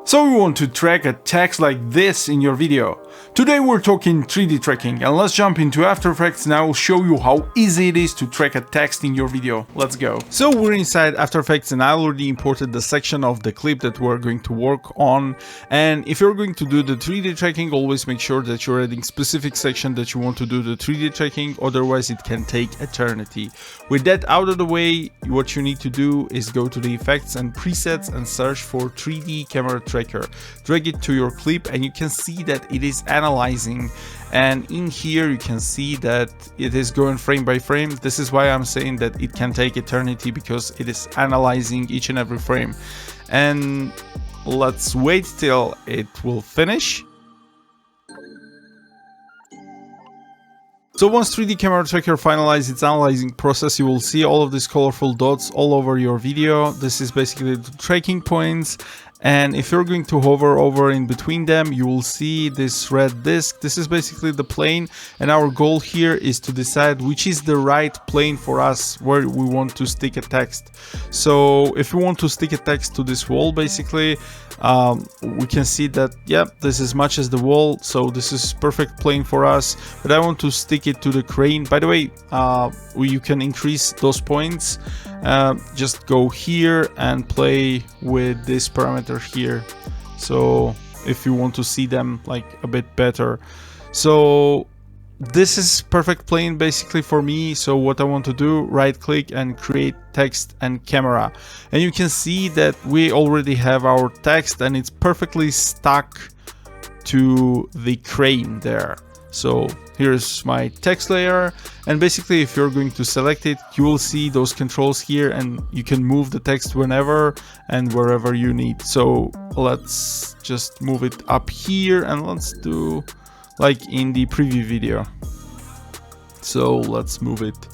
So we want to track a text like this in your video. Today we're talking 3D tracking, and let's jump into After Effects and I will show you how easy it is to track a text in your video. Let's go. So we're inside After Effects and I already imported the section of the clip that we're going to work on. And if you're going to do the 3D tracking, always make sure that you're adding specific section that you want to do the 3D tracking, otherwise it can take eternity. With that out of the way, what you need to do is go to the effects and presets and search for 3D camera tracker. Drag it to your clip and you can see that it is analyzing, and in here you can see that it is going frame by frame. This is why I'm saying that it can take eternity, because it is analyzing each and every frame. And let's wait till it will finish. So once 3D camera tracker finalizes its analyzing process, you will see all of these colorful dots all over your video. This is basically the tracking points. And if you're going to hover over in between them, you will see this red disc. This is basically the plane, and our goal here is to decide which is the right plane for us where we want to stick a text. So if we want to stick a text to this wall, basically we can see that, yep, this is much as the wall, so this is perfect plane for us. But I want to stick it to the crane. By the way, you can increase those points. Just go here and play with this parameter here, so if you want to see them like a bit better. So this is perfect plane basically for me. So what I want to do, right click and create text and camera, and you can see that we already have our text and it's perfectly stuck to the crane there. So here's my text layer, and basically if you're going to select it, you will see those controls here and you can move the text whenever and wherever you need. So let's just move it up here and let's do like in the preview video. So let's move it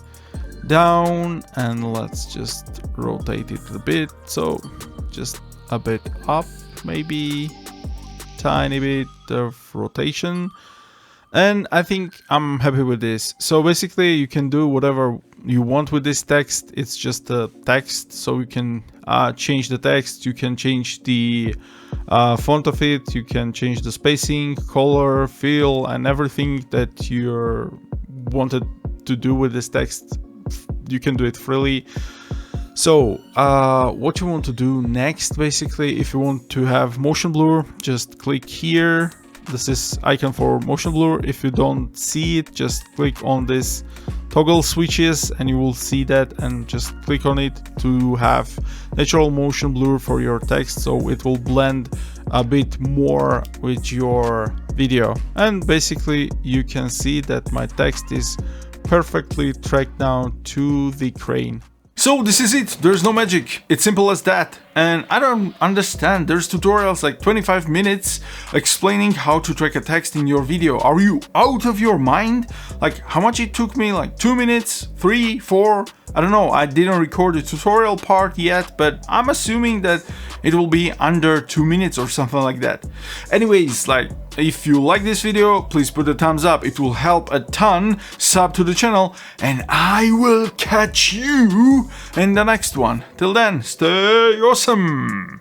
down and let's just rotate it a bit. So just a bit up, maybe tiny bit of rotation. And I think I'm happy with this. So basically you can do whatever you want with this text. It's just a text, so you can change the text, you can change the font of it, you can change the spacing, color, feel, and everything that you wanted to do with this text. You can do it freely. So what you want to do next, basically, if you want to have motion blur, just click here. This is icon for motion blur. If you don't see it, just click on this toggle switches and you will see that, and just click on it to have natural motion blur for your text, so it will blend a bit more with your video. And basically you can see that my text is perfectly tracked down to the crane. So this is it, there's no magic, it's simple as that. And I don't understand, there's tutorials like 25 minutes explaining how to track a text in your video. Are you out of your mind? Like how much it took me, like 2 minutes, 3, 4, I don't know, I didn't record the tutorial part yet, but I'm assuming that it will be under 2 minutes or something like that. Anyways, like if you like this video, please put a thumbs up, it will help a ton. Sub to the channel and I will catch you in the next one. Till then, stay awesome!